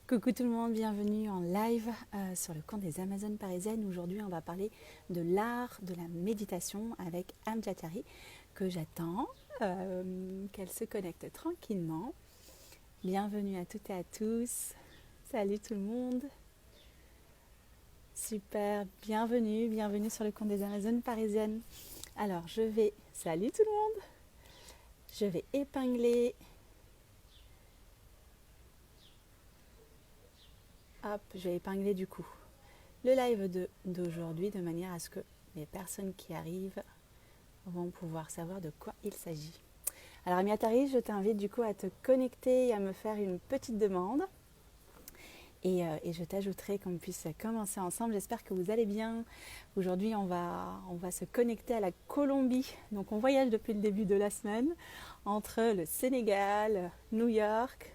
Coucou tout le monde, bienvenue en live sur le compte des Amazones parisiennes. Aujourd'hui, on va parler de l'art de la méditation avec Amjatari, que j'attends qu'elle se connecte tranquillement. Bienvenue à toutes et à tous. Salut tout le monde. Super, bienvenue sur le compte des Amazones parisiennes. Alors, salut tout le monde. Je vais épingler. Hop, je vais épingler du coup le live d'aujourd'hui de manière à ce que les personnes qui arrivent vont pouvoir savoir de quoi il s'agit. Alors Amiatari, je t'invite du coup à te connecter et à me faire une petite demande et je t'ajouterai qu'on puisse commencer ensemble. J'espère que vous allez bien. Aujourd'hui on va se connecter à la Colombie. Donc on voyage depuis le début de la semaine entre le Sénégal, New York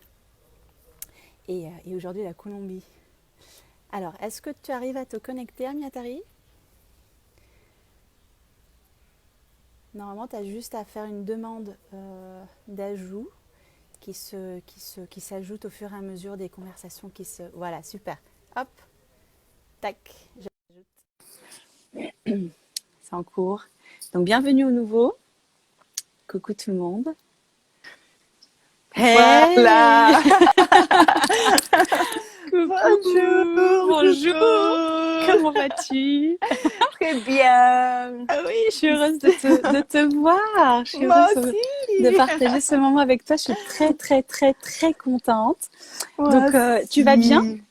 et aujourd'hui la Colombie. Alors, est-ce que tu arrives à te connecter, Amiatari? Normalement, tu as juste à faire une demande d'ajout qui s'ajoute au fur et à mesure des conversations qui se... Voilà, super. Hop, tac, j'ajoute. C'est en cours. Donc, bienvenue au nouveau. Coucou tout le monde. Hey! Voilà. Coucou! Bonjour, Bonjour! coucou. Comment vas-tu? Très bien. Ah oui, je suis heureuse de te voir. Je suis Moi heureuse de aussi. partager ce moment avec toi. Je suis très, très, très, très contente. Moi Donc, tu vas bien? aussi.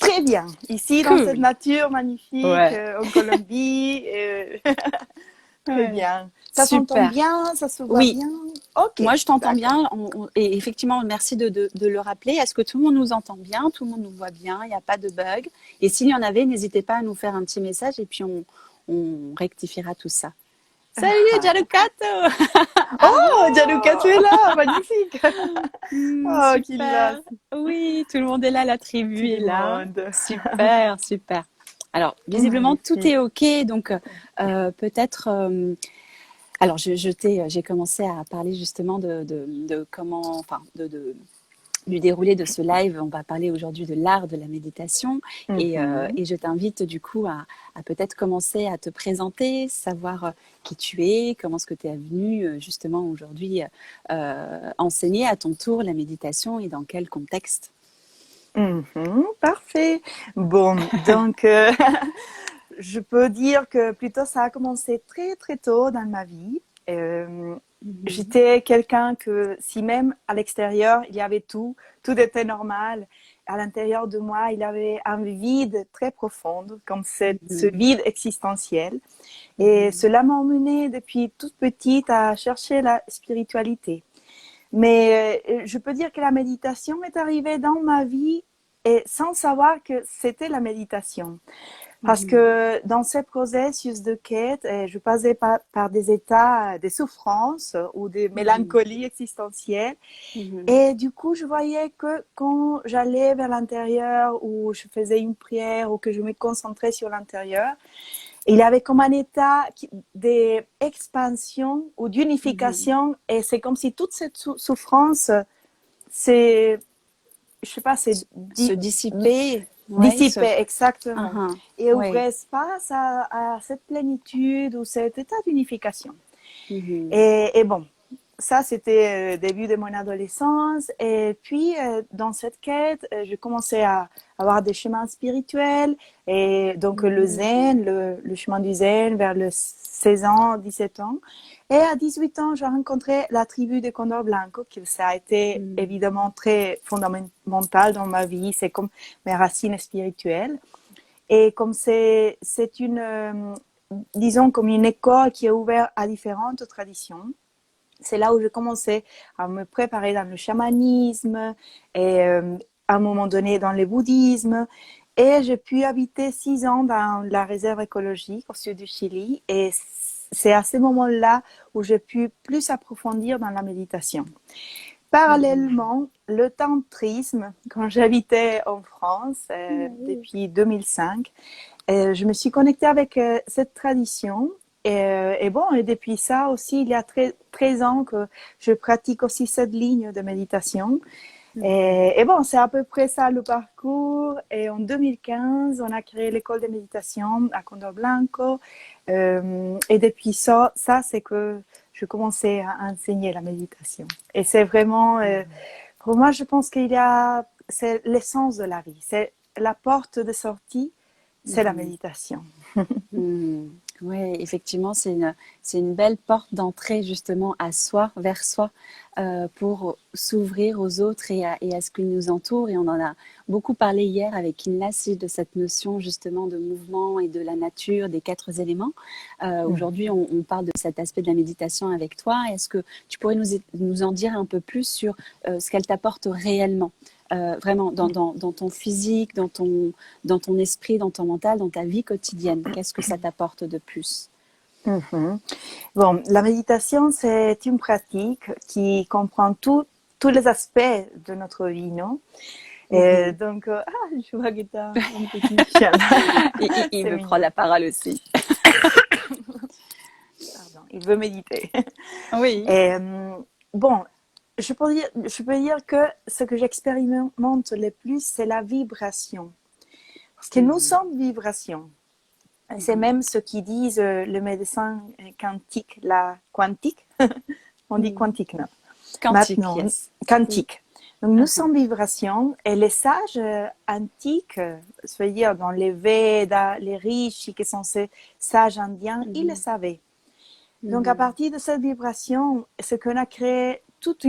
Très bien. Ici, dans cette Cool. nature magnifique, Ouais. en Colombie. Très Ouais. bien. Ça s'entend Super. bien? Ça se voit Oui, bien? Ok, moi je t'entends d'accord. bien. Et effectivement, merci de le rappeler. Est-ce que tout le monde nous entend bien? Tout le monde nous voit bien? Il n'y a pas de bug? Et s'il y en avait, n'hésitez pas à nous faire un petit message et puis on rectifiera tout ça. Salut Gianlucato! Oh, Gianluca, tu es Bravo! là. Magnifique. Oh, qu'il a Super. Oui, tout le monde est là, la tout tribu est le là. monde. Super, super. Alors, visiblement, tout Magnifique. est OK. Donc, peut-être. Alors, j'ai commencé à parler justement de comment, enfin, du déroulé de ce live. On va parler aujourd'hui de l'art de la méditation Mhm. et je t'invite du coup à peut-être commencer à te présenter, savoir qui tu es, comment est-ce que tu es venu justement aujourd'hui enseigner à ton tour la méditation et dans quel contexte. Mhm, parfait. Bon, donc, je peux dire que plutôt ça a commencé très très tôt dans ma vie. Euh, Mhm. J'étais quelqu'un que si même à l'extérieur il y avait tout était normal, à l'intérieur de moi il y avait un vide très profond, comme ce Mhm. vide existentiel. Et Mhm. cela m'a emmenée depuis toute petite à chercher la spiritualité. Mais je peux dire que la méditation est arrivée dans ma vie et sans savoir que c'était la méditation. Parce Mhm. que dans ce processus de quête, je passais par des états de souffrance ou de Mhm. mélancolie existentielle. Mhm. Et du coup, je voyais que quand j'allais vers l'intérieur ou je faisais une prière ou que je me concentrais sur l'intérieur, il y avait comme un état d'expansion ou Mhm. d'unification. Et c'est comme si toute cette souffrance, c'est, je sais pas, c'est Se dissiper, ouais, dissipé exactement. uh-huh, Et ouais. ouvrait espace à cette plénitude ou cet état d'unification. Mhm. Et bon, ça, c'était le début de mon adolescence. Et puis, dans cette quête, je commençais à avoir des chemins spirituels. Et donc, le Mhm. zen, le chemin du zen vers le 16 ans, 17 ans. Et à 18 ans, j'ai rencontré la tribu des Condor Blanco, qui ça a été Mhm. évidemment très fondamental dans ma vie. C'est comme mes racines spirituelles. Et comme c'est une, disons, comme une école qui est ouverte à différentes traditions, c'est là où je commençais à me préparer dans le chamanisme et à un moment donné dans le bouddhisme. Et j'ai pu habiter 6 ans dans la réserve écologique au sud du Chili. Et c'est à ce moment-là où j'ai pu plus approfondir dans la méditation. Mhm. Parallèlement, le tantrisme, quand j'habitais en France depuis 2005, je me suis connectée avec cette tradition. Et bon, et depuis ça aussi, il y a 13 ans que je pratique aussi cette ligne de méditation. Et bon, c'est à peu près ça le parcours. Et en 2015, on a créé l'école de méditation à Condor Blanco. Et depuis ça c'est que je commençais à enseigner la méditation. Et c'est vraiment, pour moi, je pense c'est l'essence de la vie. C'est la porte de sortie, c'est la méditation. Oui, effectivement, c'est une belle porte d'entrée justement à soi, vers soi, pour s'ouvrir aux autres et à ce qui nous entoure. Et on en a beaucoup parlé hier avec Inlassy de cette notion justement de mouvement et de la nature, des 4 éléments. Aujourd'hui, on parle de cet aspect de la méditation avec toi. Est-ce que tu pourrais nous en dire un peu plus sur ce qu'elle t'apporte réellement? Vraiment dans ton physique, dans ton esprit, dans ton mental, dans ta vie quotidienne. Qu'est-ce que ça t'apporte de plus? Bon, la méditation, c'est une pratique qui comprend tous les aspects de notre vie, non? Et donc, je vois que tu as un petit chien. Il veut prendre la parole aussi. Pardon, il veut méditer. Oui. Et, bon, je peux dire que ce que j'expérimente le plus, c'est la vibration. Parce que nous sommes vibration. C'est même ce qu'ils disent le médecin quantique, on dit quantique, non? Quantique, Maintenant, yes. quantique. Donc, nous sommes vibration et les sages antiques, c'est-à-dire dans les Védas, les riches qui sont ces sages indiens, ils le savaient. Donc, à partir de cette vibration, ce qu'on a créé toute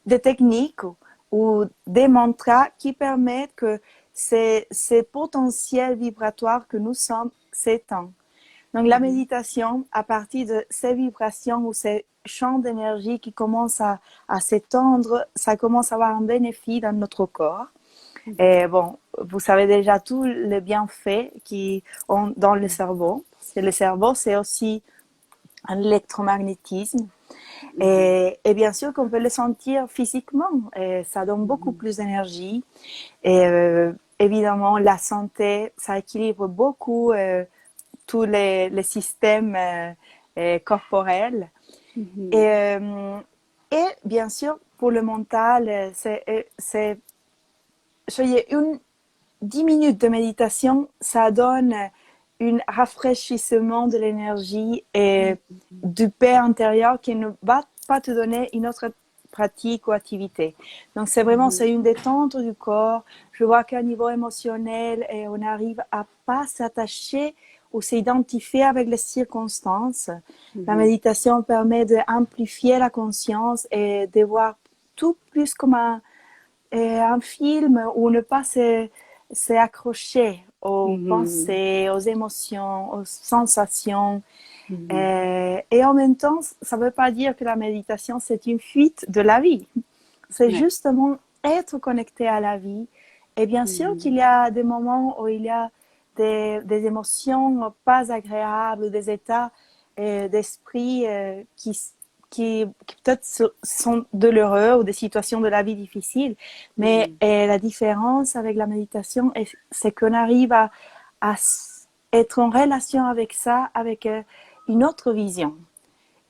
des techniques ou des mantras qui permettent que ces potentiels vibratoires que nous sommes s'étendent. Donc, la méditation, à partir de ces vibrations ou ces champs d'énergie qui commencent à s'étendre, ça commence à avoir un bénéfice dans notre corps. Et bon, vous savez déjà tous les bienfaits qui ont dans le cerveau. Parce que le cerveau, c'est aussi un électromagnétisme. Et bien sûr qu'on peut le sentir physiquement. Et ça donne beaucoup plus d'énergie. Et évidemment, la santé, ça équilibre beaucoup tous les systèmes corporels. Et bien sûr, pour le mental, c'est 10 minutes de méditation, ça donne un rafraîchissement de l'énergie et du paix intérieur qui ne va pas te donner une autre pratique ou activité. Donc, c'est une détente du corps. Je vois qu'à niveau émotionnel, on arrive à pas s'attacher ou s'identifier avec les circonstances. La méditation permet d'amplifier la conscience et de voir tout plus comme un film où ne pas s'accrocher aux pensées, aux émotions, aux sensations. Et en même temps, ça ne veut pas dire que la méditation, c'est une fuite de la vie. C'est justement être connecté à la vie. Et bien sûr qu'il y a des moments où il y a des émotions pas agréables, des états d'esprit qui peut-être sont douloureux ou des situations de la vie difficiles. Mais la différence avec la méditation, c'est qu'on arrive à être en relation avec ça, avec une autre vision.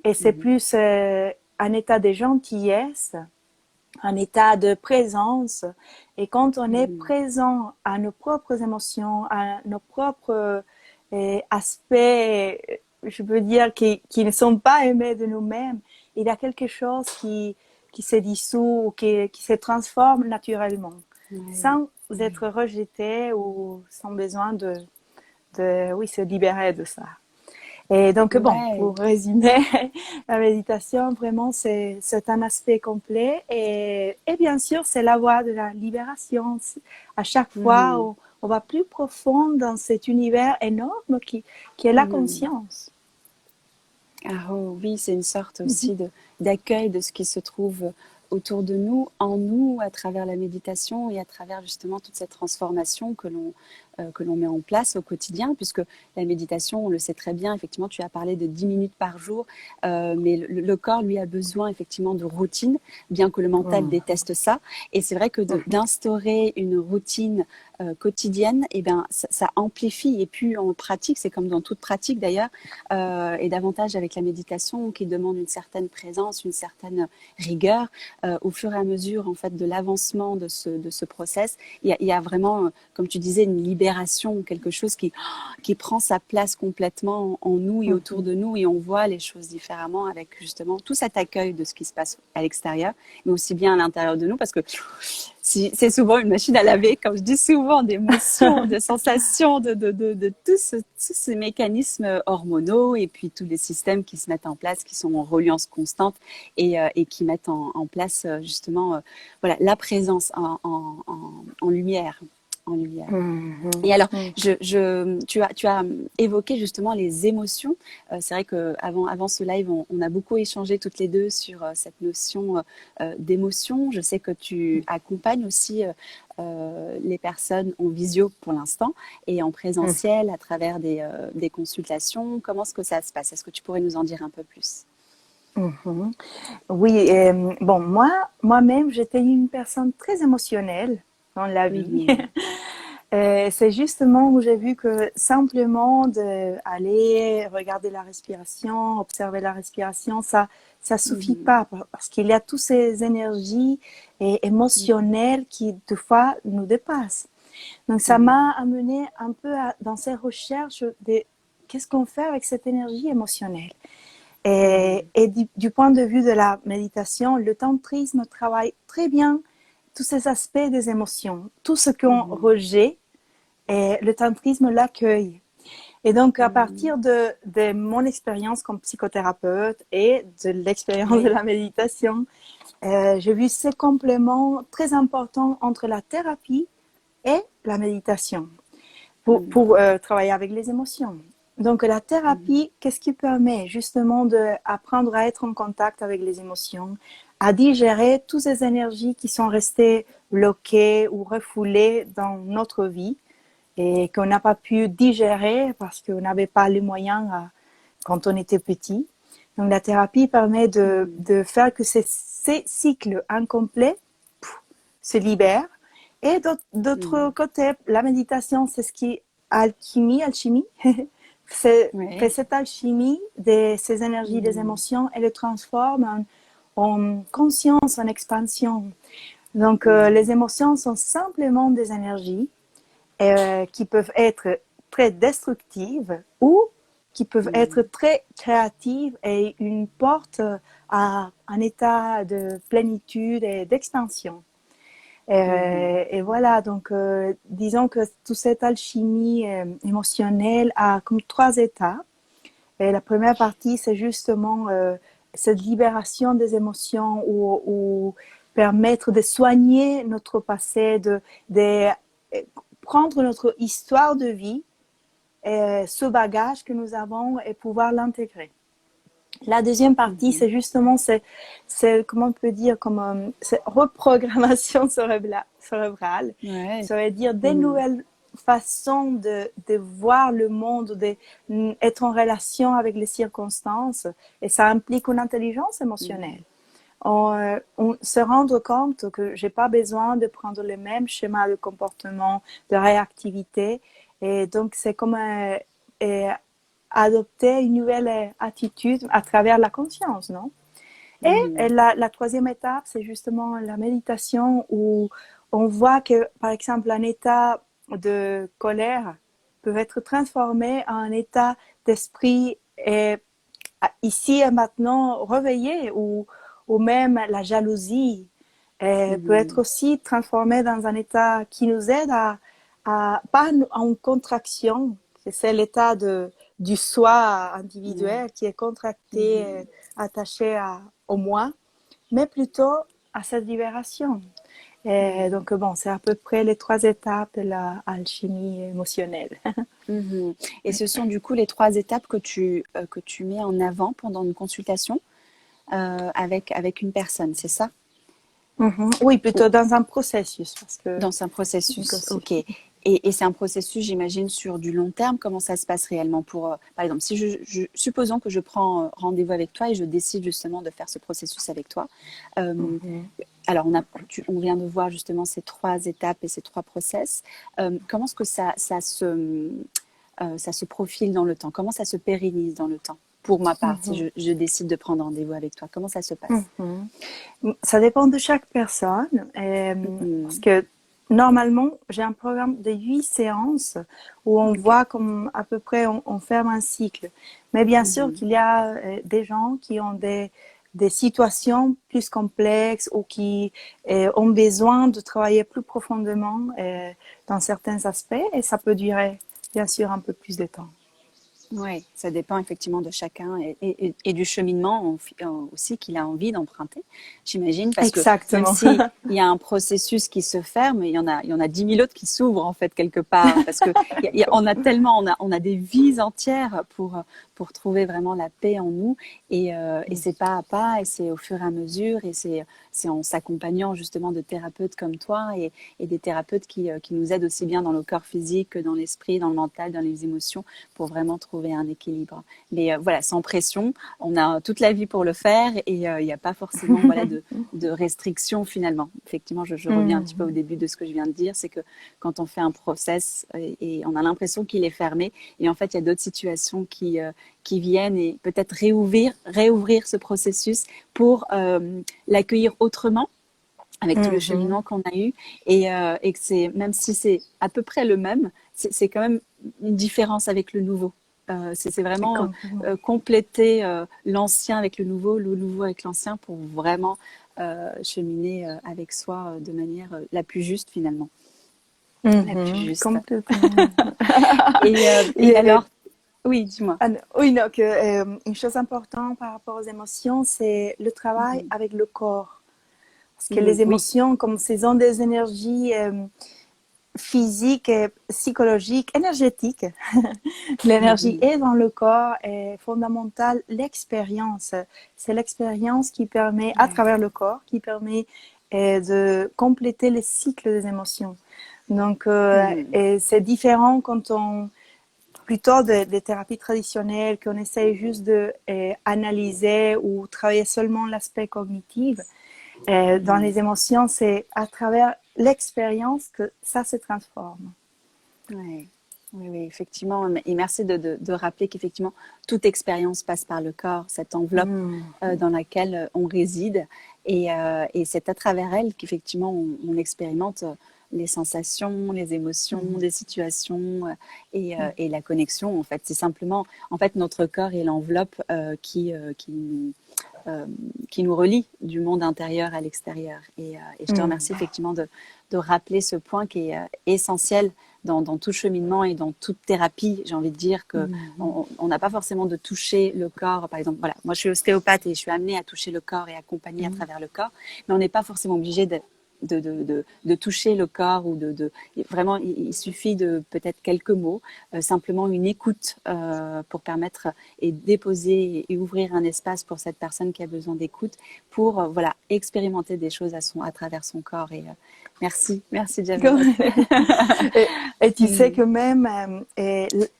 Et c'est plus un état de gentillesse, un état de présence. Et quand on est présent à nos propres émotions, à nos propres aspects, je veux dire, qui ne sont pas aimés de nous-mêmes, il y a quelque chose qui se dissout, qui se transforme naturellement, sans être rejeté ou sans besoin de se libérer de ça. Et donc, bon, pour résumer, la méditation, vraiment, c'est un aspect complet. Et bien sûr, c'est la voie de la libération. À chaque fois, on va plus profond dans cet univers énorme qui est la conscience. Ah oh, oui, c'est une sorte aussi d'accueil de ce qui se trouve autour de nous, en nous, à travers la méditation et à travers justement toute cette transformation que l'on que l'on met en place au quotidien, puisque la méditation, on le sait très bien, effectivement, tu as parlé de 10 minutes par jour, mais le corps, lui, a besoin effectivement de routine, bien que le mental déteste ça. Et c'est vrai que d'instaurer une routine quotidienne, eh ben, ça amplifie. Et puis en pratique, c'est comme dans toute pratique d'ailleurs, et davantage avec la méditation qui demande une certaine présence, une certaine rigueur, au fur et à mesure en fait de l'avancement de ce process, il y a vraiment, comme tu disais, une libération, quelque chose qui prend sa place complètement en nous et autour de nous, et on voit les choses différemment avec justement tout cet accueil de ce qui se passe à l'extérieur, mais aussi bien à l'intérieur de nous, parce que c'est souvent une machine à laver, comme je dis souvent, d'émotions, de sensations, de tous ces mécanismes hormonaux et puis tous les systèmes qui se mettent en place, qui sont en reliance constante et qui mettent en place justement voilà, la présence en lumière. En lumière. Et alors, tu as évoqué justement les émotions. C'est vrai qu'avant ce live, on a beaucoup échangé toutes les deux sur cette notion d'émotion. Je sais que tu accompagnes aussi les personnes en visio pour l'instant et en présentiel à travers des consultations. Comment est-ce que ça se passe? Est-ce que tu pourrais nous en dire un peu plus? Oui, bon, moi-même, j'étais une personne très émotionnelle dans la vie. C'est justement où j'ai vu que simplement d'aller regarder la respiration, observer la respiration, ça suffit pas parce qu'il y a toutes ces énergies émotionnelles qui, des fois, nous dépassent. Donc, ça m'a amené un peu dans ces recherches de qu'est-ce qu'on fait avec cette énergie émotionnelle. Et du point de vue de la méditation, le tantrisme travaille très bien tous ces aspects des émotions. Tout ce qu'on rejette, et le tantrisme l'accueille. Et donc, à partir de mon expérience comme psychothérapeute et de l'expérience de la méditation, j'ai vu ces compléments très importants entre la thérapie et la méditation pour travailler avec les émotions. Donc, la thérapie, qu'est-ce qui permet justement d'apprendre à être en contact avec les émotions, à digérer toutes ces énergies qui sont restées bloquées ou refoulées dans notre vie et qu'on n'a pas pu digérer parce qu'on n'avait pas les moyens quand on était petit. Donc, la thérapie permet de faire que ces cycles incomplets se libèrent. Et d'autre côté, la méditation, c'est ce qui alchimie, fait cette alchimie de ces énergies, des émotions, et les transforme en conscience, en expansion. Donc, les émotions sont simplement des énergies qui peuvent être très destructives ou qui peuvent être très créatives et une porte à un état de plénitude et d'expansion. Et voilà, donc disons que toute cette alchimie émotionnelle a comme 3 étapes. Et la première partie, c'est justement cette libération des émotions ou permettre de soigner notre passé, de prendre notre histoire de vie, ce bagage que nous avons et pouvoir l'intégrer. La deuxième partie, c'est justement, comment on peut dire, comme c'est reprogrammation cérébrale. Ça veut dire des nouvelles façons de voir le monde, d'être en relation avec les circonstances. Et ça implique une intelligence émotionnelle. On se rendre compte que j'ai pas besoin de prendre le même schéma de comportement, de réactivité. Et donc, c'est comme adopter une nouvelle attitude à travers la conscience, non? Et la troisième étape, c'est justement la méditation où on voit que, par exemple, un état de colère peut être transformé en un état d'esprit ici et maintenant réveillé, ou même la jalousie peut être aussi transformée dans un état qui nous aide à pas en contraction. C'est l'état du soi individuel qui est contracté, attaché au moi, mais plutôt à cette libération. Et donc, bon, c'est à peu près les 3 étapes de l'alchimie émotionnelle. Et ce sont du coup les 3 étapes que tu mets en avant pendant une consultation avec une personne, c'est ça? Oui, plutôt dans un processus. Dans un processus, ok. Et c'est un processus, j'imagine, sur du long terme. Comment ça se passe réellement pour, par exemple, si supposons que je prends rendez-vous avec toi et je décide justement de faire ce processus avec toi. Euh, Mhm. alors, on vient de voir justement ces 3 étapes et ces 3 process. Comment est-ce que ça se profile dans le temps? Comment ça se pérennise dans le temps? Pour ma part, si Mhm. je décide de prendre rendez-vous avec toi, comment ça se passe? Mhm. Ça dépend de chaque personne, parce Mhm. que normalement, j'ai un programme de 8 séances où on Ok. voit comme à peu près on ferme un cycle. Mais bien sûr Mhm. qu'il y a des gens qui ont des situations plus complexes ou qui ont besoin de travailler plus profondément dans certains aspects et ça peut durer bien sûr un peu plus de temps. Oui, ça dépend effectivement de chacun et du cheminement aussi qu'il a envie d'emprunter, j'imagine, parce que même Exactement. si il y a un processus qui se ferme, il y en a 10 000 autres qui s'ouvrent en fait quelque part, parce que on a tellement, on a des vies entières pour trouver vraiment la paix en nous, et c'est pas à pas, et c'est au fur et à mesure, et c'est en s'accompagnant justement de thérapeutes comme toi et des thérapeutes qui nous aident aussi bien dans le corps physique que dans l'esprit, dans le mental, dans les émotions pour vraiment trouver un équilibre. Mais voilà, sans pression, on a toute la vie pour le faire et il n'y a pas forcément voilà, de restrictions finalement. Effectivement, je reviens un petit peu au début de ce que je viens de dire, c'est que quand on fait un process et on a l'impression qu'il est fermé et en fait il y a d'autres situations qui viennent et peut-être réouvrir ce processus pour l'accueillir autrement avec tout le Mhm. cheminement qu'on a eu et que c'est même si c'est à peu près le même, c'est quand même une différence avec le nouveau. C'est vraiment Complètement. compléter l'ancien avec le nouveau avec l'ancien pour vraiment cheminer avec soi de manière la plus juste finalement, la plus Mhm, juste. complètement. Et Et, alors, oui, dis-moi. oui, non, une chose importante par rapport aux émotions, c'est le travail Mhm. avec le corps. Parce que Mhm, les oui. émotions, comme ce sont des énergies physiques, et psychologiques, énergétiques, l'énergie Mhm. est dans le corps et fondamentale, l'expérience. C'est l'expérience qui permet, à Ouais. travers le corps, qui permet de compléter le cycle des émotions. Donc, Mhm. et c'est différent quand on plutôt des thérapies traditionnelles qu'on essaye juste de analyser ou travailler seulement l'aspect cognitif. Dans Mhm. les émotions, c'est à travers l'expérience que ça se transforme. Ouais. Oui, oui, effectivement. Et merci de rappeler qu'effectivement, toute expérience passe par le corps, cette enveloppe Mm. dans laquelle on réside. Et c'est à travers elle qu'effectivement, on expérimente les sensations, les émotions, Mm. les situations Mm. et la connexion. En fait, c'est simplement, en fait, notre corps est l'enveloppe euh, qui nous relie du monde intérieur à l'extérieur. Et je te Mm. remercie effectivement de rappeler ce point qui est essentiel dans tout cheminement et dans toute thérapie. J'ai envie de dire que Mm. on n'a pas forcément de toucher le corps. Par exemple, voilà, moi je suis ostéopathe et je suis amenée à toucher le corps et accompagner à Mm. travers le corps, mais on n'est pas forcément obligé de toucher le corps ou vraiment il suffit de peut-être quelques mots, simplement une écoute pour permettre et déposer et ouvrir un espace pour cette personne qui a besoin d'écoute pour voilà expérimenter des choses à travers son corps merci Jamel. Et tu sais Mm. que même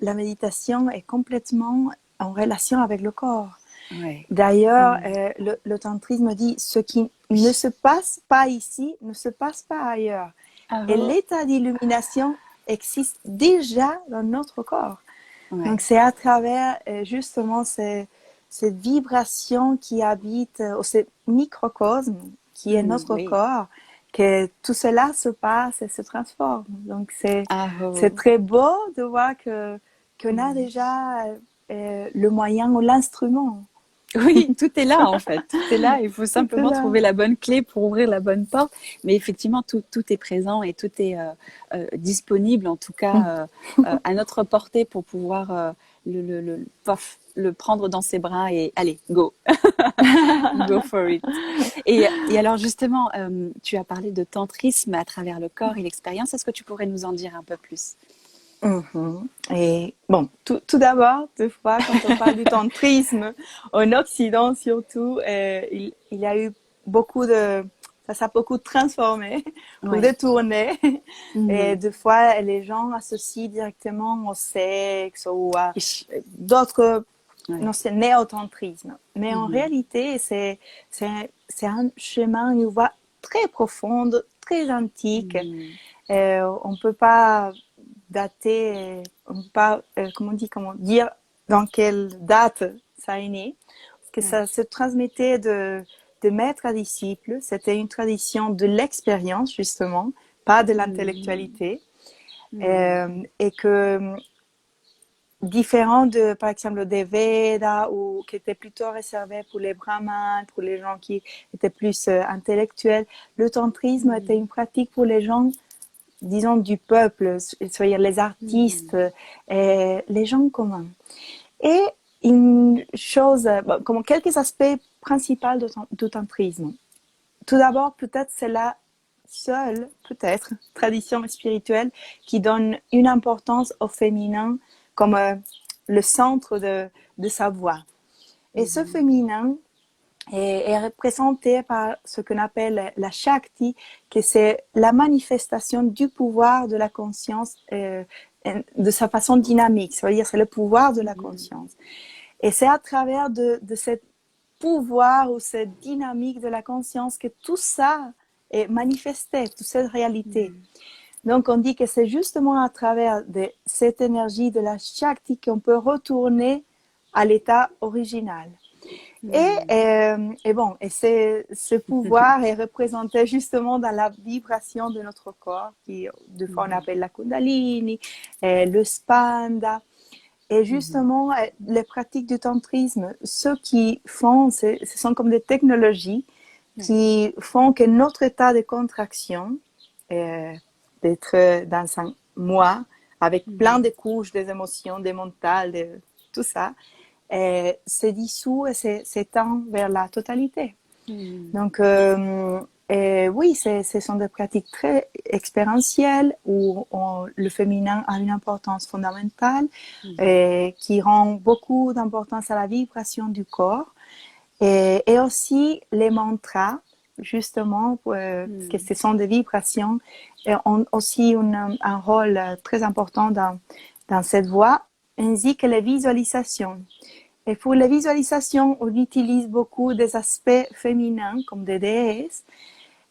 la méditation est complètement en relation avec le corps. Ouais. D'ailleurs, Mm. le tantrisme dit ce qui ne Oui. se passe pas ici ne se passe pas ailleurs. Ah Et oh. l'état d'illumination existe déjà dans notre corps. Donc, Ouais. c'est à travers justement cette vibration qui habite, ou ce microcosme qui est Mm, notre oui. corps, que tout cela se passe et se transforme. Donc, Ah c'est oh. très beau de voir qu'on a Mm. déjà le moyen ou l'instrument. Oui, tout est là en fait. Tout est là. Il faut Tout est simplement là. trouver la bonne clé pour ouvrir la bonne porte. Mais effectivement, tout est présent et tout est disponible, en tout cas à notre portée pour pouvoir le prendre dans ses bras et allez, go, go for it. Et alors justement, tu as parlé de tantrisme à travers le corps et l'expérience. Est-ce que tu pourrais nous en dire un peu plus? Mhm. Et bon, tout d'abord, des fois, quand on parle du tantrisme, en Occident surtout, il y a eu beaucoup ça a beaucoup transformé ou Ouais. détourné. Et Mhm. des fois, les gens associent directement au sexe ou à Oui. d'autres, Ouais. non, c'est néotantrisme. Mais en Mhm. réalité, c'est un chemin, une voie très profonde, très antique. Mhm. On ne peut pas dater, on peut pas, comment dire dans quelle date ça est né. Parce que Ouais. ça se transmettait de maître à disciple. C'était une tradition de l'expérience, justement, pas de Mhm. l'intellectualité. Mhm. Et que différent de, par exemple, des Védas, ou qui étaient plutôt réservés pour les brahmanes, pour les gens qui étaient plus intellectuels, le tantrisme était Mhm. une pratique pour les gens, disons, du peuple, c'est-à-dire les artistes, Mhm. les gens communs. Et une chose, comme quelques aspects principaux du tantrisme. Tout d'abord, peut-être c'est la seule, peut-être, tradition spirituelle qui donne une importance au féminin comme le centre de sa voix. Et ce Mhm. féminin est représenté par ce qu'on appelle la Shakti, que c'est la manifestation du pouvoir de la conscience de sa façon dynamique, c'est-à-dire c'est le pouvoir de la Mhm. conscience. Et c'est à travers de cette pouvoir ou cette dynamique de la conscience que tout ça est manifesté, toute cette réalité. Mhm. Donc on dit que c'est justement à travers de cette énergie de la Shakti qu'on peut retourner à l'état original. Mhm. Et ce pouvoir est représenté justement dans la vibration de notre corps, qui de fois on Mhm. appelle la Kundalini, le Spanda. Et Mhm. justement, les pratiques du tantrisme, ce qui font, ce sont comme des technologies Ouais. qui font que notre état de contraction, d'être dans un moi, avec plein Mhm. de couches, des émotions, des mentales, tout ça, se dissout et s'étend vers la totalité. Mhm. Donc, oui, ce sont des pratiques très expérientielles où le féminin a une importance fondamentale Mhm. et qui rend beaucoup d'importance à la vibration du corps et aussi les mantras, justement, parce que Mhm. ce sont des vibrations, et ont aussi un rôle très important dans cette voie, ainsi que les visualisations. Et pour les visualisations, on utilise beaucoup des aspects féminins comme des déesses.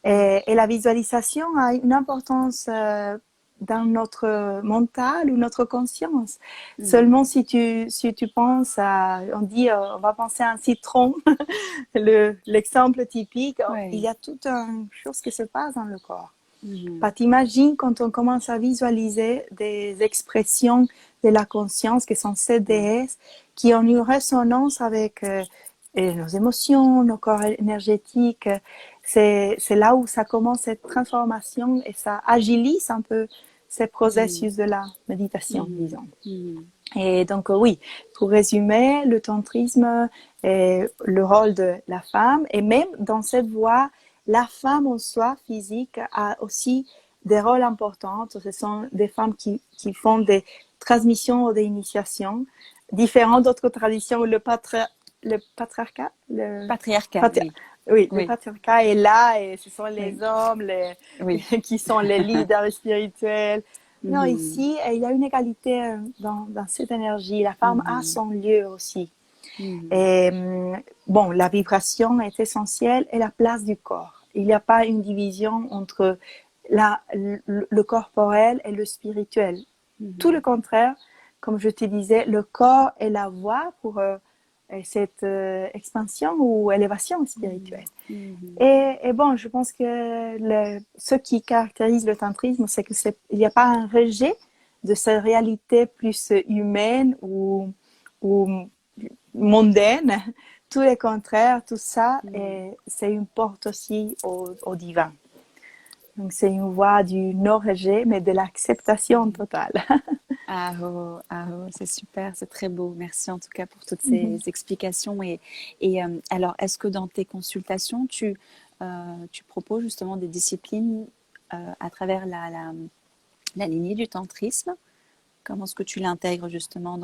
Et la visualisation a une importance dans notre mental ou notre conscience. Mhm. Seulement si tu penses à, on dit, on va penser à un citron, l'exemple typique, il y Ouais. a toute une chose qui se passe dans le corps. Mhm. Bah, t'imagines quand on commence à visualiser des expressions de la conscience qui sont ces Ouais. déesses, qui ont une résonance avec nos émotions, nos corps énergétiques. C'est là où ça commence cette transformation et ça agilise un peu ces Mhm. processus de la méditation, Mhm. disons. Mhm. Et donc, oui, pour résumer, le tantrisme est le rôle de la femme. Et même dans cette voie, la femme en soi, physique, a aussi des rôles importants. Ce sont des femmes qui font des transmissions ou des initiations, différentes d'autres traditions où le patriarcat, Patriarcat, patri- oui. oui, le Oui. patriarcat est là et ce sont Oui. les hommes Oui. qui sont les leaders spirituels. Non, Mhm. ici, il y a une égalité dans cette énergie. La femme a Mhm. son lieu aussi. Mhm. Et bon, la vibration est essentielle et la place du corps. Il n'y a pas une division entre le corporel et le spirituel. Tout le Mhm. contraire, comme je te disais, le corps est la voie pour cette expansion ou élévation spirituelle. Mhm. Mhm. Et bon, je pense que ce qui caractérise le tantrisme, c'est que il n'y a pas un rejet de cette réalité plus humaine ou mondaine. Tout le contraire, tout ça, Mhm. c'est une porte aussi au divin. Donc, c'est une voie du non-rejet, mais de l'acceptation Mhm. totale. Ah oh, c'est super, c'est très beau. Merci en tout cas pour toutes ces Mhm. explications. Et alors, est-ce que dans tes consultations, tu proposes justement des disciplines à travers la lignée du tantrisme? Comment est-ce que tu l'intègres justement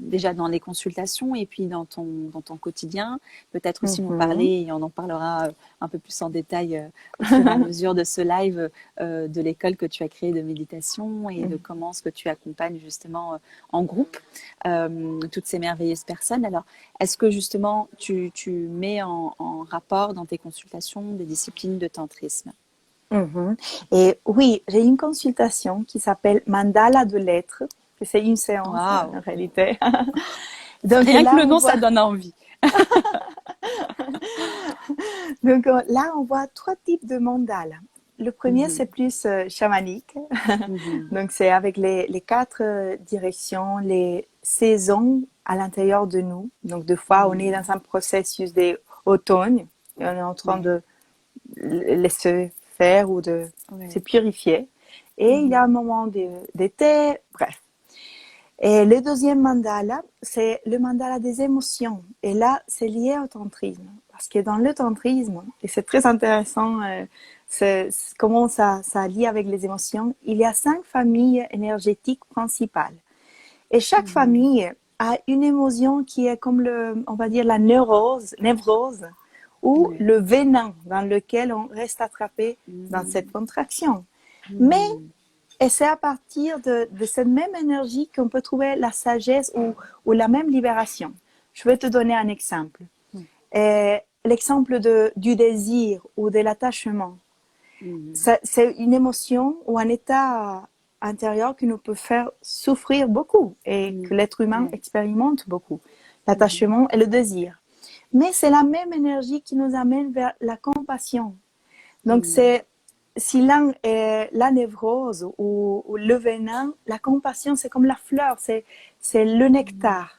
déjà dans les consultations et puis dans ton quotidien? Peut-être aussi nous Mhm. parler, et on en parlera un peu plus en détail au fur et à mesure de ce live, de l'école que tu as créée de méditation et de comment est-ce que tu accompagnes justement en groupe toutes ces merveilleuses personnes. Alors, est-ce que justement tu mets en rapport dans tes consultations des disciplines de tantrisme? Mhm. Et oui, j'ai une consultation qui s'appelle Mandala de l'être, que c'est une séance en Waouh! réalité. Donc Rien que là, le on nom, voit, ça donne envie. là, on voit trois types de mandala. Le premier, c'est Mhm, plus chamanique. mhm, Donc, c'est avec les quatre directions, les saisons à l'intérieur de nous. Donc, des fois, on est mhm. dans un processus d'automne et on est en train Ouais, de laisser faire ou de se ouais. purifier. Et il y a Mhm, un moment d'été, bref. Et le deuxième mandala, c'est le mandala des émotions. Et là, c'est lié au tantrisme. Parce que dans le tantrisme, et c'est très intéressant comment ça lie avec les émotions, il y a 5 familles énergétiques principales. Et chaque mhm, famille a une émotion qui est comme on va dire la névrose, ou ouais. le venin dans lequel on reste attrapé dans cette Mhm, contraction. Mais mhm, et c'est à partir de cette même énergie qu'on peut trouver la sagesse ou la même libération. Je vais te donner un exemple. L'exemple du désir ou de l'attachement. mhm, C'est une émotion ou un état intérieur qui nous peut faire souffrir beaucoup et que mhm, l'être humain ouais. expérimente beaucoup. Mhm, L'attachement et le désir. Mais c'est la même énergie qui nous amène vers la compassion. Donc, mhm, si l'un est la névrose ou le venin, la compassion, c'est comme la fleur, c'est le nectar.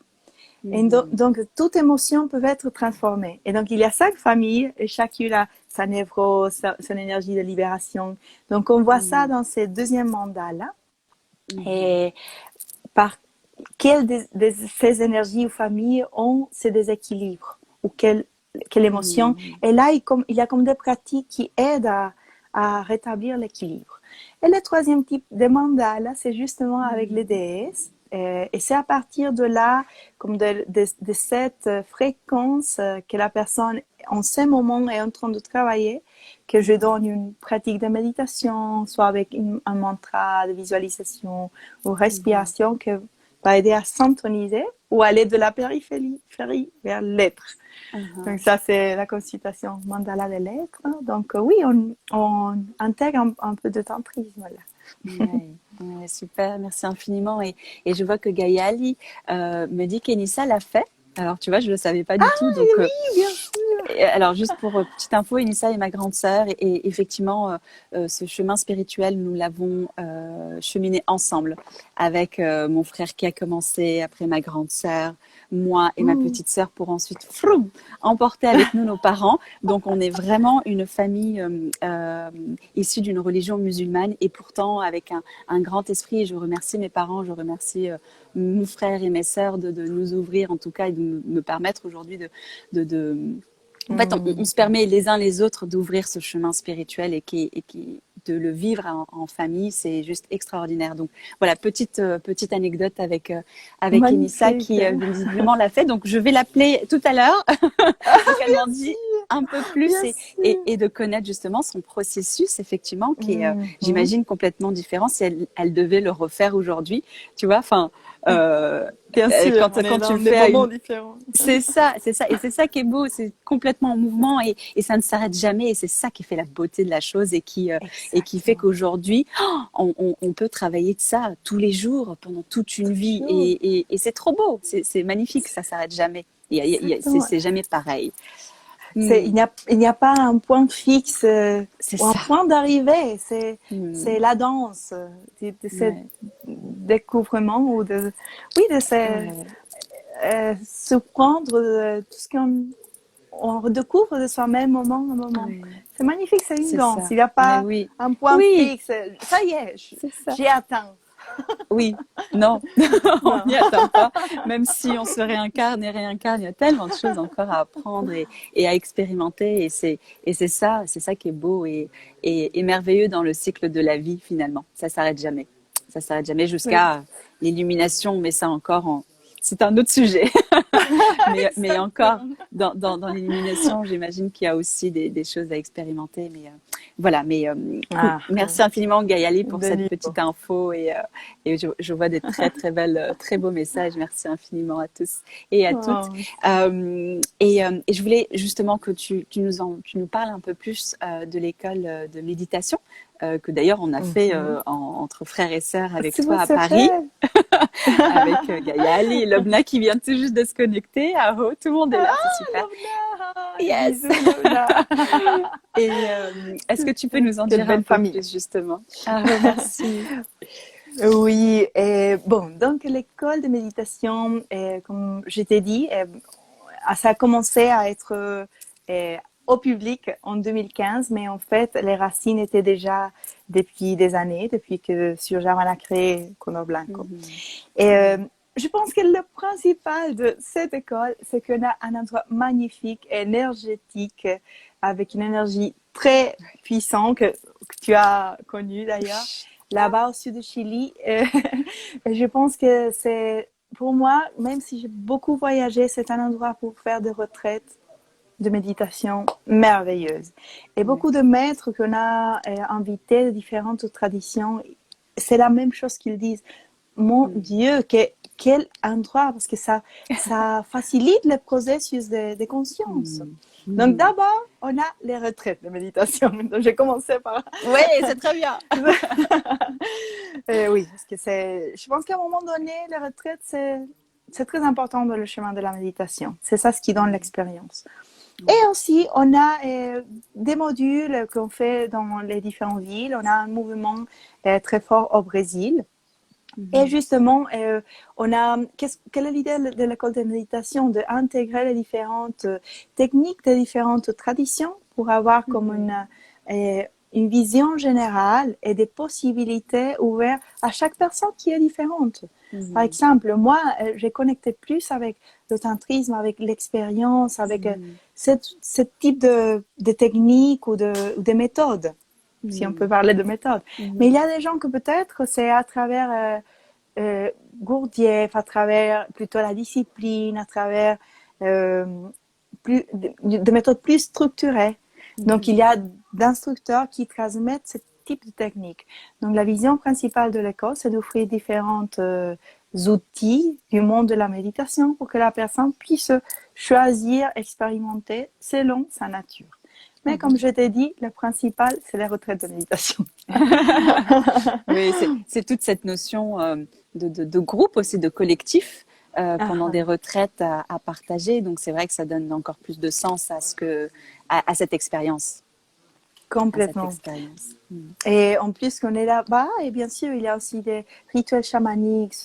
Et mhm, donc, toute émotion peut être transformée. Et donc, il y a 5 familles et chacune a sa névrose, son énergie de libération. Donc, on voit ça mhm, dans ces deuxièmes mandats-là. mhm, Et par quelle de ces énergies ou familles ont ces déséquilibres ou quelle émotion. mhm, Et là, il y a comme des pratiques qui aident à rétablir l'équilibre. Et le troisième type de mandala, c'est justement avec les mhm, déesses. Et c'est à partir de là, comme de cette fréquence que la personne, en ce moment, est en train de travailler, que je donne une pratique de méditation, soit avec un mantra de visualisation ou mhm, respiration, que va aider à s'intoniser ou aller de la périphérie vers l'être. Donc mhm. ça, c'est la consultation mandala de l'être. Donc oui, on intègre un peu de tantrisme là. Ouais, ouais, super, merci infiniment. Et je vois que Gaïa Ali me dit qu'Enissa l'a fait. Alors, tu vois, je ne le savais pas du tout. Donc, Oui, bien sûr. et alors, juste pour petite info, Enissa est ma grande sœur. Et effectivement, ce chemin spirituel, nous l'avons cheminé ensemble avec mon frère qui a commencé, après ma grande sœur, moi et ma Mm. petite sœur pour ensuite froum, emporter avec nous nos parents. Donc, on est vraiment une famille issue d'une religion musulmane et pourtant avec un grand esprit. Et je remercie mes parents, je remercie mon frère et mes sœurs de nous ouvrir en tout cas et de me permettre aujourd'hui de en fait, on Mm. se permet les uns les autres d'ouvrir ce chemin spirituel de le vivre en famille, c'est juste extraordinaire. Donc voilà, petite anecdote avec Enissa Magnifique. qui visiblement l'a fait. Donc je vais l'appeler tout à l'heure pour qu'elle m'en dise un peu plus Bien et sûr. de connaître justement son processus effectivement qui est, Mhm. j'imagine, complètement différent si elle devait le refaire aujourd'hui. Tu vois, enfin, euh, Bien sûr, on est quand tu dans le des fais à moments une différents. c'est ça, c'est ça. Et c'est ça qui est beau, c'est complètement en mouvement et ça ne s'arrête jamais. Et c'est ça qui fait la beauté de la chose et qui fait Exactement. qu'aujourd'hui, on peut travailler de ça tous les jours, pendant toute une vie. Toujours. Et c'est trop beau, c'est magnifique, ça s'arrête jamais. Exactement. C'est jamais pareil. Il Hmm, n'y a pas un point fixe c'est ou un ça. point d'arrivée. C'est Hmm, la danse de ce ouais, découvrement ou oui, de ouais, surprendre tout ce on redécouvre de soi-même moment en moment. ouais, C'est magnifique, c'est une c'est danse. ça. Il n'y a Mais pas oui, un point oui, fixe. Ça y est, c'est ça. j'ai atteint. Oui, non, on Non. n'y atteint pas. Même si on se réincarne et réincarne, il y a tellement de choses encore à apprendre et à expérimenter. Et c'est ça qui est beau et merveilleux dans le cycle de la vie finalement. Ça s'arrête jamais. ça s'arrête jamais jusqu'à l'illumination, mais ça encore, c'est un autre sujet. mais encore, dans l'illumination, j'imagine qu'il y a aussi des choses à expérimenter. Mais voilà, mais cool. Merci infiniment Gaëlle pour cette petite info et je vois des très très belles, très beaux messages. Merci infiniment à tous et à toutes. Et je voulais justement que tu nous parles un peu plus de l'école de méditation. Que d'ailleurs on a fait entre frères et sœurs avec toi à Paris, avec Gaëlle et Lobna qui vient tout juste de se connecter. Aho, tout le monde est là, c'est super. Lobna, yes. Bisous, Lobna. Et est-ce que tu peux nous en dire un peu plus justement? Merci. Oui, bon, donc l'école de méditation, comme je t'ai dit, ça a commencé à être au public en 2015, mais en fait, les racines étaient déjà depuis des années, depuis que Surjaman a créé Color Blanco. Et je pense que le principal de cette école, c'est qu'on a un endroit magnifique, énergétique, avec une énergie très puissante que tu as connue d'ailleurs, là-bas au sud du Chili. Et je pense que c'est, pour moi, même si j'ai beaucoup voyagé, c'est un endroit pour faire des retraites de méditation merveilleuse. Et beaucoup de maîtres qu'on a invités de différentes traditions, c'est la même chose qu'ils disent. Mon Dieu, quel endroit, parce que ça facilite le processus de conscience. Donc d'abord, on a les retraites de méditation. Donc j'ai commencé par... Oui, c'est très bien. Oui, parce que je pense qu'à un moment donné, les retraites, c'est très important dans le chemin de la méditation. C'est ça ce qui donne l'expérience. Et aussi, on a des modules qu'on fait dans les différentes villes. On a un mouvement très fort au Brésil. Et justement, quelle est l'idée de l'école de méditation? D'intégrer les différentes techniques des différentes traditions pour avoir comme une vision générale et des possibilités ouvertes à chaque personne qui est différente. Par exemple, moi, j'ai connecté plus avec le tantrisme, avec l'expérience, avec ce type de techniques ou de méthodes, si on peut parler de méthodes. Mais il y a des gens que peut-être c'est à travers Gurdjieff, à travers plutôt la discipline, à travers de méthodes plus structurées. Donc, il y a d'instructeurs qui transmettent ce type de technique. Donc, la vision principale de l'école, c'est d'offrir différents outils du monde de la méditation pour que la personne puisse choisir, expérimenter selon sa nature. Mais comme je t'ai dit, le principal, c'est les retraites de méditation. Oui, c'est toute cette notion de groupe aussi, de collectif pendant des retraites à partager. Donc, c'est vrai que ça donne encore plus de sens à cette expérience. Complètement. Et en plus qu'on est là-bas, et bien sûr, il y a aussi des rituels chamaniques.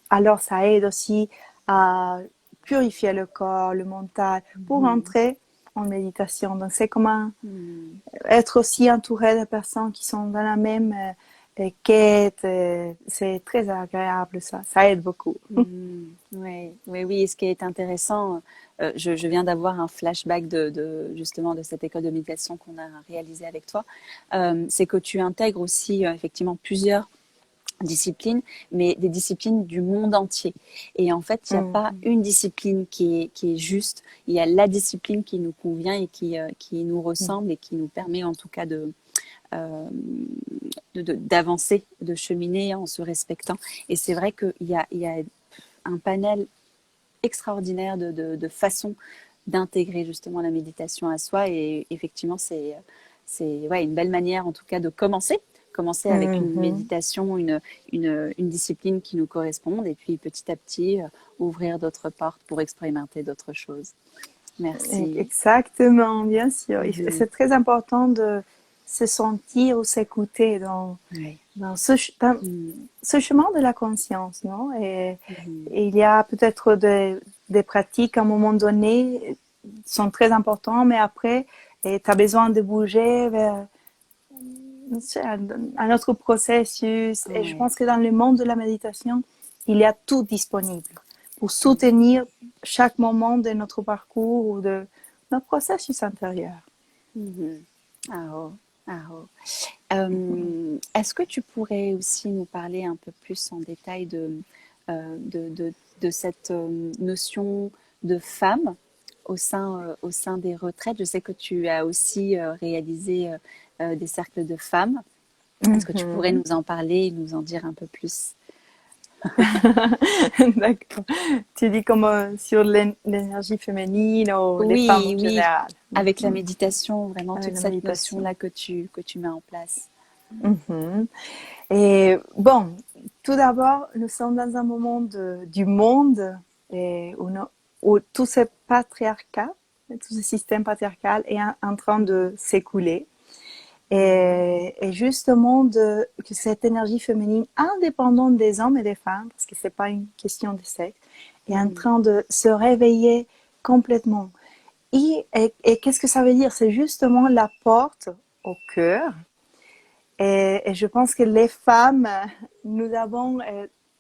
Alors, ça aide aussi à purifier le corps, le mental, pour entrer en méditation. Donc, c'est comme être aussi entouré de personnes qui sont dans la même quête. C'est très agréable, ça. Ça aide beaucoup. Oui. Et ce qui est intéressant, je viens d'avoir un flashback justement de cette école de méditation qu'on a réalisée avec toi, c'est que tu intègres aussi effectivement plusieurs disciplines, mais des disciplines du monde entier. Et en fait, il n'y a pas une discipline qui est juste. Il y a la discipline qui nous convient et qui nous ressemble et qui nous permet en tout cas d'avancer, de cheminer en se respectant. Et c'est vrai qu'il y a un panel extraordinaire de façons d'intégrer justement la méditation à soi. Et effectivement, c'est une belle manière en tout cas de commencer avec une méditation, une discipline qui nous corresponde et puis petit à petit ouvrir d'autres portes pour expérimenter d'autres choses. Merci. Exactement, bien sûr. C'est très important de se sentir ou s'écouter dans ce chemin de la conscience, non? Et il y a peut-être des pratiques à un moment donné sont très importantes, mais après, tu as besoin de bouger vers un autre processus. Et je pense que dans le monde de la méditation, il y a tout disponible pour soutenir chaque moment de notre parcours ou de notre processus intérieur. Oh. Est-ce que tu pourrais aussi nous parler un peu plus en détail de cette notion de femme au sein des retraites? Je sais que tu as aussi réalisé des cercles de femmes. Est-ce que tu pourrais nous en parler et nous en dire un peu plus? D'accord. Tu dis comme sur l'énergie féminine ou les femmes en Oui, général. avec la méditation, vraiment Avec toute la cette méditation. notion-là que tu mets en place. Mhm. Et bon, tout d'abord, nous sommes dans un moment du monde où tout ce patriarcat, tout ce système patriarcal est en train de s'écouler. Et justement, que cette énergie féminine, indépendante des hommes et des femmes, parce que c'est pas une question de sexe, est en train de se réveiller complètement. Et qu'est-ce que ça veut dire? C'est justement la porte au cœur. Et je pense que les femmes, nous avons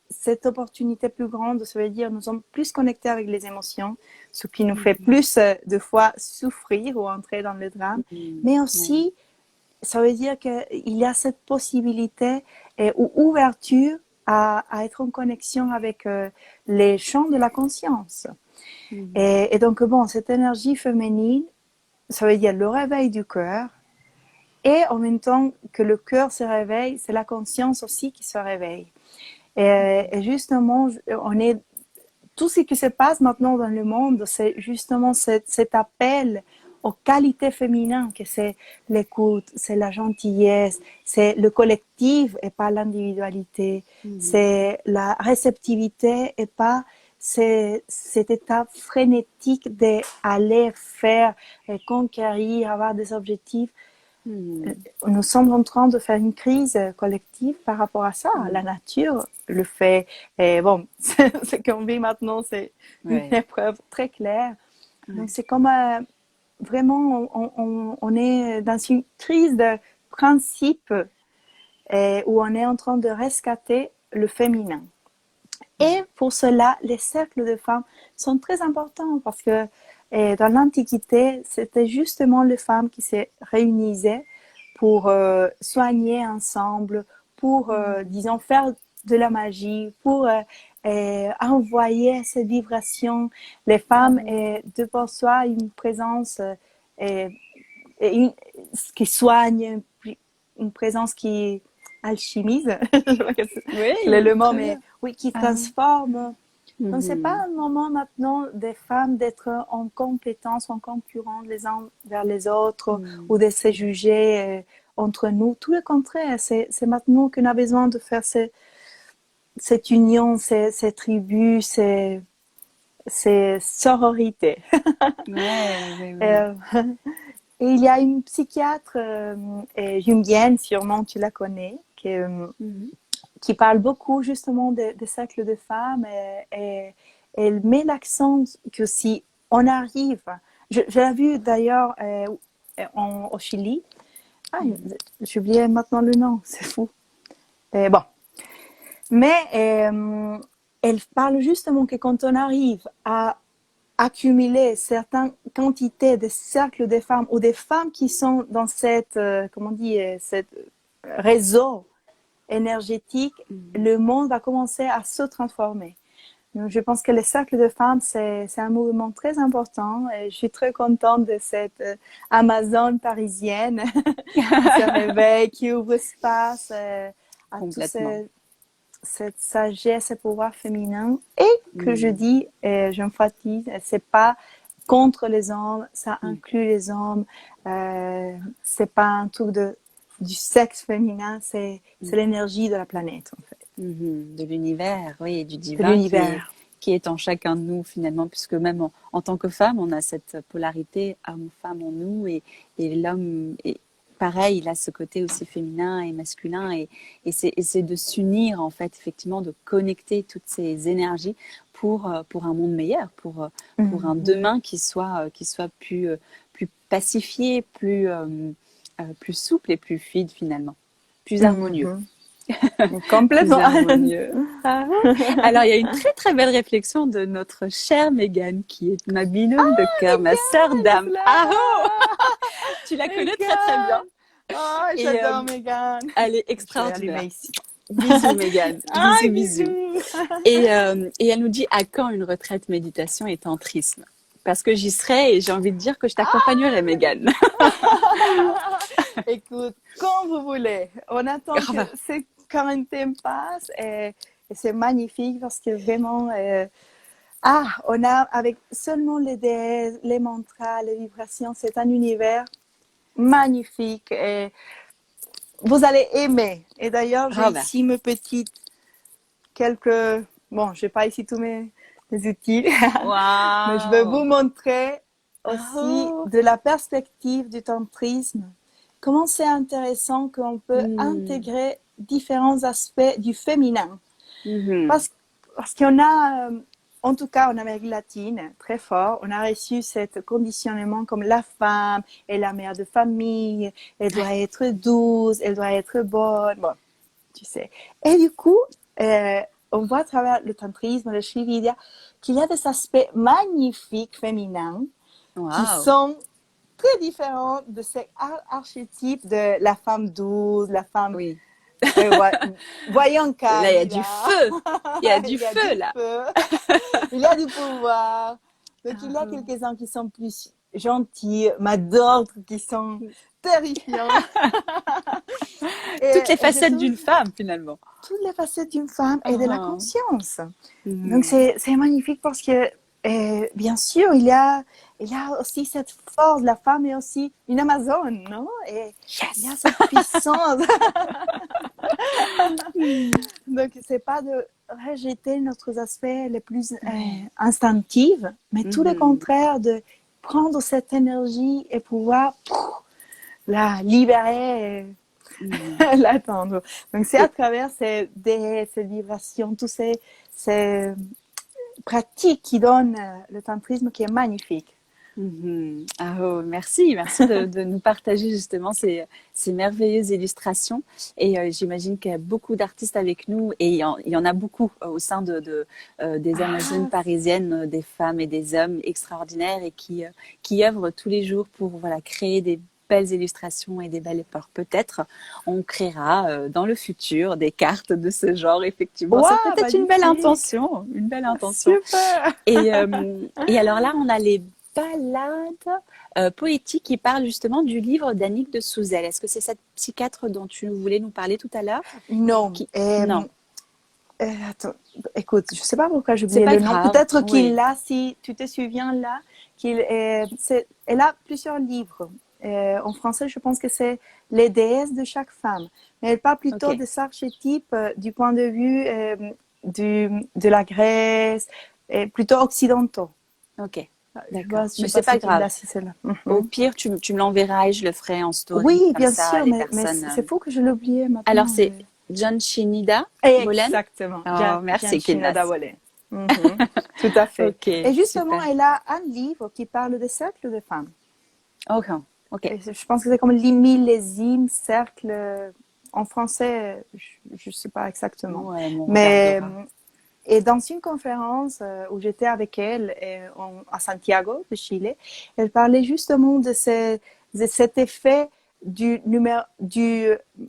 cette opportunité plus grande, ça veut dire nous sommes plus connectés avec les émotions, ce qui nous fait plus de fois souffrir ou entrer dans le drame, mais aussi ça veut dire qu'il y a cette possibilité ou ouverture à être en connexion avec les champs de la conscience. Et donc, bon, cette énergie féminine, ça veut dire le réveil du cœur. Et en même temps que le cœur se réveille, c'est la conscience aussi qui se réveille. Et justement, tout ce qui se passe maintenant dans le monde, c'est justement cet appel aux qualités féminines, que c'est l'écoute, c'est la gentillesse, c'est le collectif et pas l'individualité, c'est la réceptivité et pas cet état frénétique d'aller faire, conquérir, avoir des objectifs. Nous sommes en train de faire une crise collective par rapport à ça. La nature le fait. Et bon, ce qu'on vit maintenant, c'est une épreuve très claire. Donc, c'est comme vraiment, on est dans une crise de principe où on est en train de rescater le féminin. Et pour cela, les cercles de femmes sont très importants parce que dans l'Antiquité, c'était justement les femmes qui se réunissaient pour soigner ensemble, pour, disons, faire de la magie, pour envoyer ces vibrations. Les femmes, devant soi, une présence qui soigne, une présence qui alchimise, c'est le mot, mais oui, qui transforme. Donc, c'est pas un moment maintenant des femmes d'être en compétence, en concurrence les uns vers les autres ou de se juger entre nous. Tout le contraire, c'est maintenant qu'on a besoin de faire cette union, ces tribus, ces sororités. Et il y a une psychiatre jungienne, sûrement tu la connais, qui parle beaucoup justement des cercles de femmes et elle met l'accent que si on arrive, je l'ai vu d'ailleurs au Chili, j'ai oublié maintenant le nom, c'est fou. Bon, mais elle parle justement que quand on arrive à accumuler certaines quantités de cercles de femmes ou des femmes qui sont dans cette, cette réseau énergétique, le monde va commencer à se transformer. Donc, je pense que les cercles de femmes, c'est un mouvement très important. Et je suis très contente de cette Amazone parisienne qui se réveille, qui ouvre espace à toute cette sagesse et pouvoir féminin. Et que je dis, et j'emphasise, c'est pas contre les hommes, ça inclut les hommes. C'est pas un truc du sexe féminin, c'est l'énergie de la planète, en fait. De l'univers, oui, et du divin qui est en chacun de nous, finalement, puisque même en tant que femme, on a cette polarité homme-femme en nous, et l'homme est pareil, il a ce côté aussi féminin et masculin, et c'est de s'unir, en fait, effectivement, de connecter toutes ces énergies pour un monde meilleur, pour un demain qui soit plus pacifié, plus souple et plus fluide finalement, plus harmonieux. Complètement. Plus harmonieux. Alors il y a une très très belle réflexion de notre chère Mégane qui est ma binôme de cœur, ma sœur d'âme. Tu la connais très très bien. Oh, Et j'adore Megan. elle est Je vais extraordinaire. allumer ici. Bisous, Mégane. Ah, Bisous, bisous. bisous. Et elle nous dit à quand une retraite méditation et tantrisme? Parce que j'y serai et j'ai envie de dire que je t'accompagnerai, Mégane. Écoute, quand vous voulez. On attend que Grave. cette quarantaine passe et c'est magnifique parce que vraiment, on a avec seulement les déesses, les mantras, les vibrations, c'est un univers magnifique et vous allez aimer. Et d'ailleurs, j'ai Grave. ici mes petites quelques. Bon, je n'ai pas ici tous mes outils, mais je vais vous Waouh. montrer aussi Oh. de la perspective du tantrisme, comment c'est intéressant qu'on peut intégrer différents aspects du féminin. Mhm. Parce qu'on a, en tout cas en Amérique latine, très fort, on a reçu ce conditionnement comme la femme est la mère de famille, elle doit être douce, elle doit être bonne, bon, tu sais. Et du coup, on voit à travers le tantrisme, le Sri Vidya, qu'il y a des aspects magnifiques féminins qui Waouh. sont très différents de ces archétypes de la femme douce, la femme Oui. voyant Là, il y a Kali, du là. feu. Il y a du Il y a feu, du là. feu. Il y a du pouvoir. Donc, il y a Ah. quelques-uns qui sont plus gentils, mais d'autres qui sont terrifiants. Toutes les Et je facettes trouve d'une femme, finalement. toutes les facettes d'une femme et de la Ah. conscience. Donc, Mhm. c'est magnifique parce que, bien sûr, il y a aussi cette force. La femme est aussi une Amazone, non? Et il y a cette puissance. Donc, c'est pas de rejeter notre aspect les plus instinctifs, mais tout le Mhm. contraire, de prendre cette énergie et pouvoir la libérer et Mhm. l'attendre. Donc, c'est à Et, travers ces vibrations, toutes ces pratiques qui donnent le tantrisme qui est magnifique. mhm. Ah, oh, merci, merci de nous partager justement ces merveilleuses illustrations. Et j'imagine qu'il y a beaucoup d'artistes avec nous et il y en a beaucoup au sein des Amazones Ah, parisiennes, des femmes et des hommes extraordinaires et qui œuvrent tous les jours pour voilà, créer des belles illustrations et des belles peurs. Peut-être on créera dans le futur des cartes de ce genre, effectivement. Ça peut waouh, être une belle magnifique! intention, une belle intention. Super! Et alors là, on a les ballades poétiques qui parlent justement du livre d'Annick de Souzel. Est-ce que c'est cette psychiatre dont tu voulais nous parler tout à l'heure? Non. Non, Attends, écoute, je ne sais pas pourquoi j'ai c'est oublié pas le nom. grave. Peut-être qu'il Oui, l'a, si tu te souviens là, elle a plusieurs livres. En français, je pense que c'est Les déesses de chaque femme. Mais elle parle plutôt ok, des archétypes du point de vue de la Grèce, et plutôt occidentaux. ok, Je d'accord. ne sais Mais pas c'est pas si tu grave. l'as, si c'est là. Au Mhm. pire, tu me l'enverras et je le ferai en story, Oui, comme bien ça, sûr, les mais personnes. c'est fou que je l'ai oublié Alors, maintenant. c'est John Shinida Bolen. Exactement, Oh, Jean merci, China Kinlas. Davolé. Tout à fait. Ok, Et justement, super. elle a un livre qui parle des cercles de femmes. Ok, ok. Et je pense que c'est comme les millésimes, cercle. En français, je ne sais pas exactement. Ouais, on Mais, regardera. et dans une conférence où j'étais avec elle à Santiago, de Chili, elle parlait justement de cet effet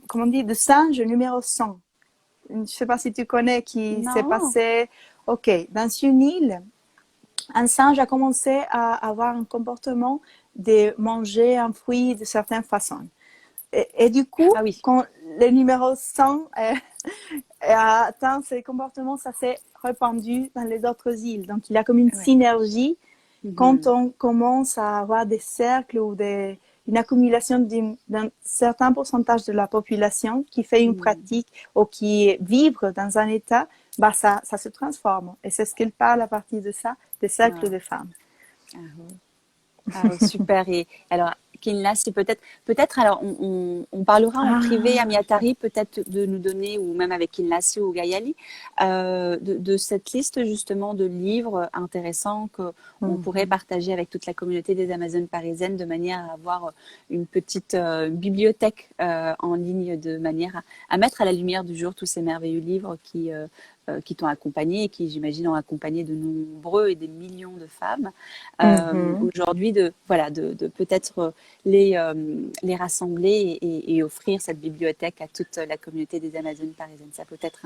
comment on dit, de singe numéro 100. Je ne sais pas si tu connais, qui s'est Non. passé. Ok, dans une île, un singe a commencé à avoir un comportement de manger un fruit de certaines façons. Et du coup, Ah oui. quand le numéro 100 a atteint ces comportements, ça s'est répandu dans les autres îles. Donc, il y a comme une Ouais. synergie quand Mhm. on commence à avoir des cercles ou une accumulation d'un certain pourcentage de la population qui fait une Mhm. pratique ou qui vibre dans un état, bah ça se transforme. Et c'est ce qu'il parle à partir de ça, des cercles Ah, de femmes. ah, oui. Ah, oui, super. Et alors, Kinla, c'est peut-être, alors, on parlera en privé à Ah, Miatari, peut-être de nous donner, ou même avec Kinlassi ou Gayali, de cette liste justement de livres intéressants qu'on pourrait partager avec toute la communauté des Amazones parisiennes de manière à avoir une petite bibliothèque en ligne, de manière à mettre à la lumière du jour tous ces merveilleux livres qui qui t'ont accompagné et qui, j'imagine, ont accompagné de nombreux et des millions de femmes. Aujourd'hui, de peut-être les rassembler et offrir cette bibliothèque à toute la communauté des Amazones parisiennes. Ça peut être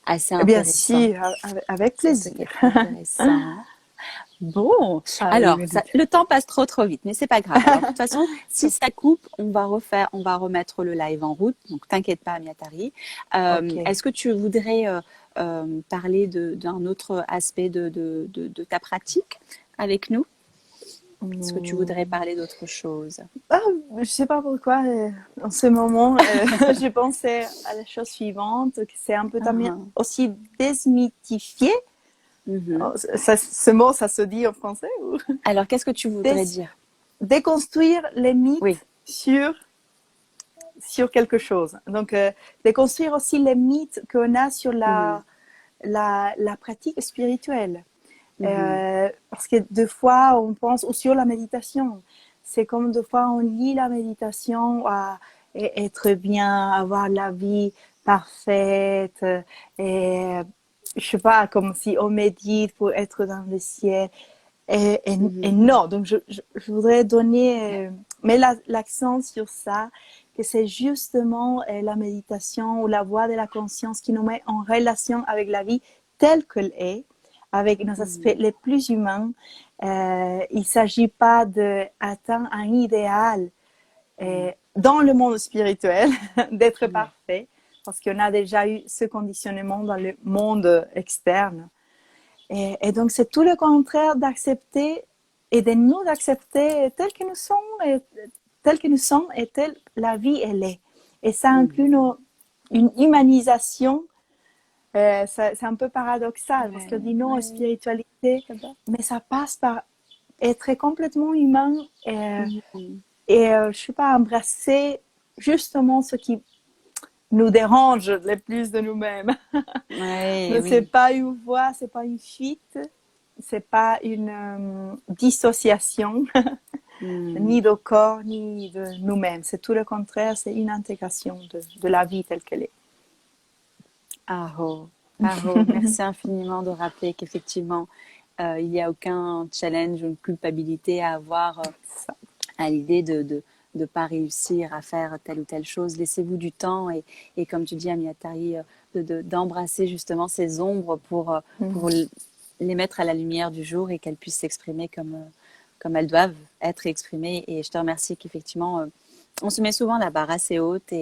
assez Bien intéressant. sûr, avec plaisir. Ça peut être intéressant. Bon, Ah, alors oui, le temps passe trop vite, mais c'est pas grave. Alors, de toute façon, si ça coupe, on va remettre le live en route. Donc t'inquiète pas, Amiatari. ok. Est-ce que tu voudrais parler d'un autre aspect de ta pratique avec nous? Est-ce que tu voudrais parler d'autre chose? Ah, je sais pas pourquoi, en ce moment, je pensais à la chose suivante, que c'est un peu aussi démythifié. Mhm. Ce mot, ça se dit en français ou? Alors, qu'est-ce que tu voudrais dire? Déconstruire les mythes Oui. sur quelque chose. Donc, déconstruire aussi les mythes qu'on a sur la pratique spirituelle. Parce que deux fois, on pense, ou sur la méditation, c'est comme deux fois, on lit la méditation à être bien, avoir la vie parfaite, et je sais pas, comme si on médite pour être dans le ciel. Et non, donc je voudrais donner, mettre l'accent sur ça, que c'est justement la méditation ou la voie de la conscience qui nous met en relation avec la vie telle qu'elle est, avec nos aspects les plus humains. Il ne s'agit pas d'atteindre un idéal dans le monde spirituel, d'être parfait, parce qu'on a déjà eu ce conditionnement dans le monde externe. Et donc, c'est tout le contraire d'accepter et de nous accepter tel que nous sommes et telle la vie elle est. Et ça inclut une humanisation. C'est un peu paradoxal parce qu'on dit non à spiritualité, mais ça passe par être complètement humain et je sais pas, embrasser justement ce qui nous dérange le plus de nous-mêmes. C'est pas une voie, c'est pas une fuite, c'est pas une dissociation, ni de corps, ni de nous-mêmes. C'est tout le contraire, c'est une intégration de la vie telle qu'elle est. Aho, merci infiniment de rappeler qu'effectivement, il n'y a aucun challenge ou une culpabilité à avoir à l'idée de ne pas réussir à faire telle ou telle chose. Laissez-vous du temps et comme tu dis, Amiatari, d'embrasser justement ces ombres pour les mettre à la lumière du jour et qu'elles puissent s'exprimer comme elles doivent être exprimées. Et je te remercie qu'effectivement, on se met souvent la barre assez haute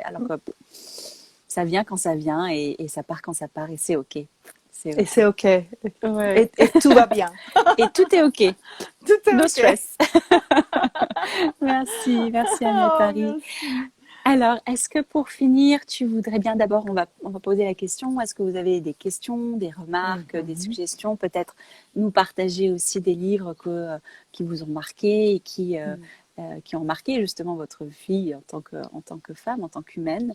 alors que ça vient quand ça vient et ça part quand ça part et c'est OK. Et c'est OK. Ouais. Et tout va bien. Et tout est OK. Tout est No OK. stress. Merci Amiatari. Alors, est-ce que pour finir, tu voudrais bien d'abord, on va poser la question, est-ce que vous avez des questions, des remarques, des suggestions, peut-être nous partager aussi des livres qui vous ont marqué et qui ont marqué justement votre vie en tant que femme, en tant qu'humaine.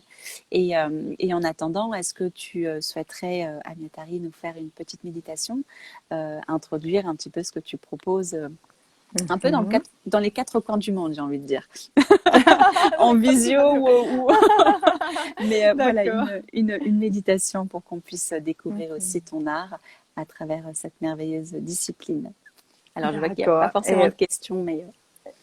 Et en attendant, est-ce que tu souhaiterais, Amiatari, nous faire une petite méditation, introduire un petit peu ce que tu proposes un peu dans les quatre coins du monde, j'ai envie de dire. En visio mais voilà, une méditation pour qu'on puisse découvrir aussi ton art à travers cette merveilleuse discipline. Alors, je vois qu'il n'y a pas forcément de questions, mais...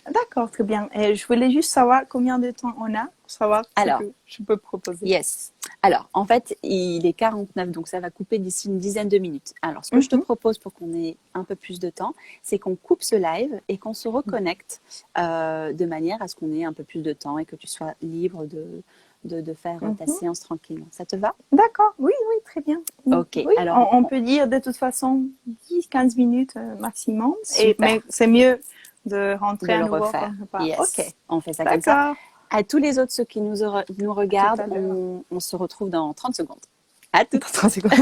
D'accord, très bien. Et je voulais juste savoir combien de temps on a pour savoir ce que je peux proposer. Yes. Alors, en fait, il est 49, donc ça va couper d'ici une dizaine de minutes. Alors, ce que je te propose pour qu'on ait un peu plus de temps, c'est qu'on coupe ce live et qu'on se reconnecte de manière à ce qu'on ait un peu plus de temps et que tu sois libre de faire ta séance tranquillement. Ça te va? D'accord, oui, très bien. Ok. Oui, alors, on peut dire de toute façon 10-15 minutes maximum. Mais c'est mieux de rentrer à nouveau. Yes. Ok. On fait ça comme ça. À tous les autres, ceux qui nous regardent, on se retrouve dans 30 secondes. À toutes. 30 secondes.